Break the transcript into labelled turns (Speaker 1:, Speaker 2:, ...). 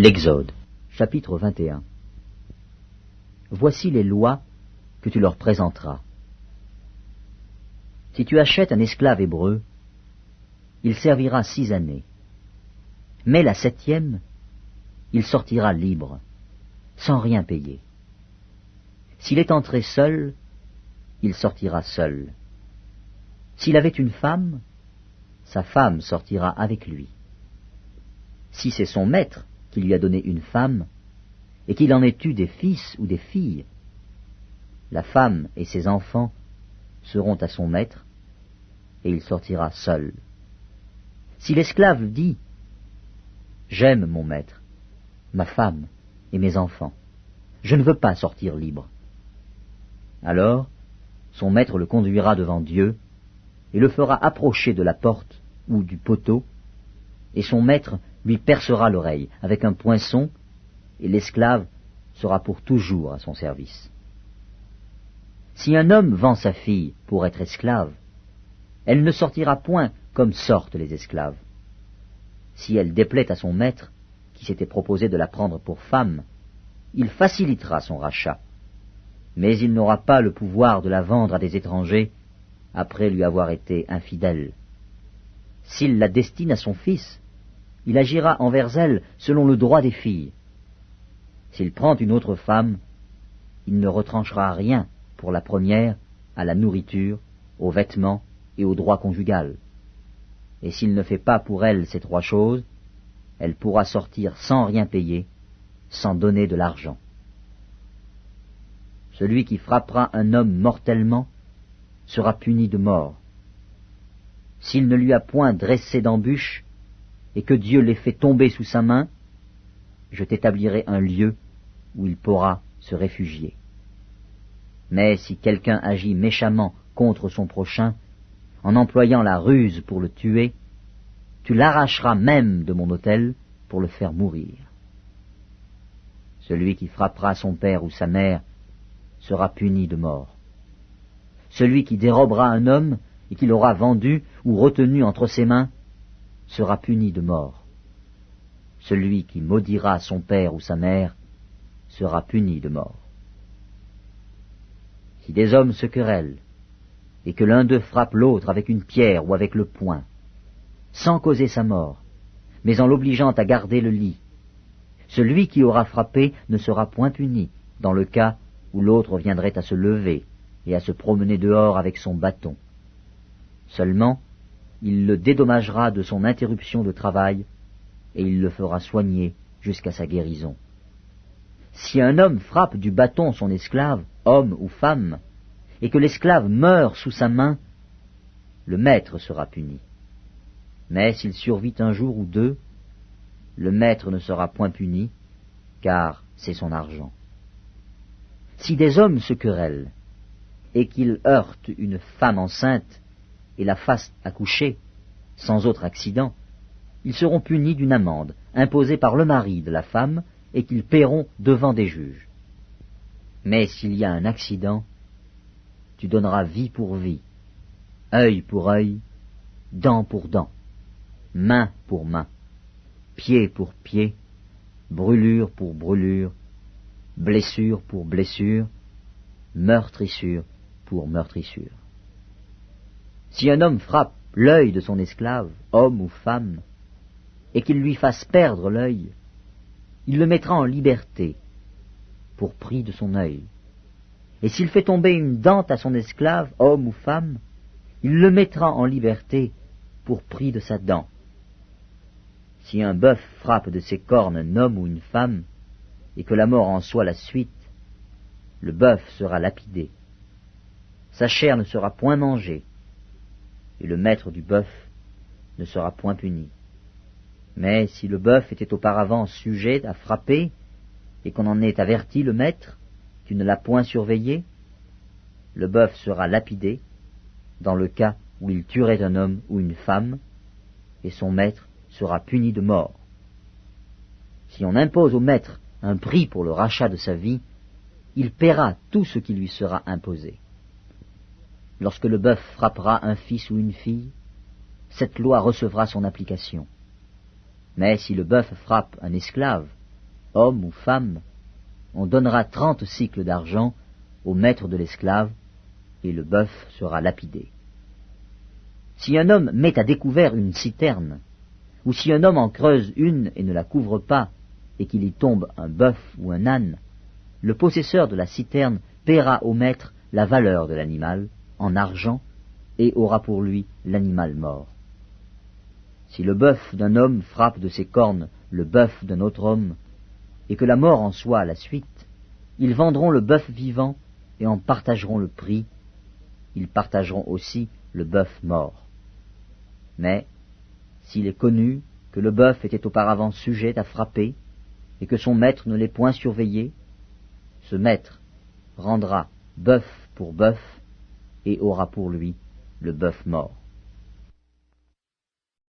Speaker 1: L'Exode, chapitre 21. Voici les lois que tu leur présenteras. Si tu achètes un esclave hébreu, il servira 6 années. Mais la 7e, il sortira libre, sans rien payer. S'il est entré seul, il sortira seul. S'il avait une femme, sa femme sortira avec lui. Si c'est son maître qui lui a donné une femme, et qu'il en ait eu des fils ou des filles, la femme et ses enfants seront à son maître, et il sortira seul. Si l'esclave dit « J'aime mon maître, ma femme et mes enfants, je ne veux pas sortir libre », alors son maître le conduira devant Dieu, et le fera approcher de la porte ou du poteau, et son maître lui percera l'oreille avec un poinçon, et l'esclave sera pour toujours à son service. Si un homme vend sa fille pour être esclave, elle ne sortira point comme sortent les esclaves. Si elle déplaît à son maître, qui s'était proposé de la prendre pour femme, il facilitera son rachat, mais il n'aura pas le pouvoir de la vendre à des étrangers après lui avoir été infidèle. S'il la destine à son fils, il agira envers elle selon le droit des filles. S'il prend une autre femme, il ne retranchera rien pour la première à la nourriture, aux vêtements et au droit conjugal. Et s'il ne fait pas pour elle ces 3 choses, elle pourra sortir sans rien payer, sans donner de l'argent. Celui qui frappera un homme mortellement sera puni de mort. S'il ne lui a point dressé d'embûche, et que Dieu l'ait fait tomber sous sa main, je t'établirai un lieu où il pourra se réfugier. Mais si quelqu'un agit méchamment contre son prochain, en employant la ruse pour le tuer, tu l'arracheras même de mon autel pour le faire mourir. Celui qui frappera son père ou sa mère sera puni de mort. Celui qui dérobera un homme et qui l'aura vendu ou retenu entre ses mains sera puni de mort. Celui qui maudira son père ou sa mère sera puni de mort. Si des hommes se querellent, et que l'un d'eux frappe l'autre avec une pierre ou avec le poing, sans causer sa mort, mais en l'obligeant à garder le lit, celui qui aura frappé ne sera point puni, dans le cas où l'autre viendrait à se lever et à se promener dehors avec son bâton. Seulement, il le dédommagera de son interruption de travail, et il le fera soigner jusqu'à sa guérison. Si un homme frappe du bâton son esclave, homme ou femme, et que l'esclave meurt sous sa main, le maître sera puni. Mais s'il survit 1 jour ou 2, le maître ne sera point puni, car c'est son argent. Si des hommes se querellent, et qu'ils heurtent une femme enceinte, et la fassent accoucher, sans autre accident, ils seront punis d'une amende imposée par le mari de la femme et qu'ils paieront devant des juges. Mais s'il y a un accident, tu donneras vie pour vie, œil pour œil, dent pour dent, main pour main, pied pour pied, brûlure pour brûlure, blessure pour blessure, meurtrissure pour meurtrissure. Si un homme frappe l'œil de son esclave, homme ou femme, et qu'il lui fasse perdre l'œil, il le mettra en liberté pour prix de son œil. Et s'il fait tomber une dent à son esclave, homme ou femme, il le mettra en liberté pour prix de sa dent. Si un bœuf frappe de ses cornes un homme ou une femme, et que la mort en soit la suite, le bœuf sera lapidé. Sa chair ne sera point mangée, et le maître du bœuf ne sera point puni. Mais si le bœuf était auparavant sujet à frapper, et qu'on en ait averti le maître, tu ne l'as point surveillé, le bœuf sera lapidé, dans le cas où il tuerait un homme ou une femme, et son maître sera puni de mort. Si on impose au maître un prix pour le rachat de sa vie, il paiera tout ce qui lui sera imposé. Lorsque le bœuf frappera un fils ou une fille, cette loi recevra son application. Mais si le bœuf frappe un esclave, homme ou femme, on donnera 30 sicles d'argent au maître de l'esclave, et le bœuf sera lapidé. Si un homme met à découvert une citerne, ou si un homme en creuse une et ne la couvre pas, et qu'il y tombe un bœuf ou un âne, le possesseur de la citerne paiera au maître la valeur de l'animal, en argent, et aura pour lui l'animal mort. Si le bœuf d'un homme frappe de ses cornes le bœuf d'un autre homme, et que la mort en soit la suite, ils vendront le bœuf vivant et en partageront le prix, ils partageront aussi le bœuf mort. Mais, s'il est connu que le bœuf était auparavant sujet à frapper, et que son maître ne l'ait point surveillé, ce maître rendra bœuf pour bœuf, et aura pour lui le bœuf mort.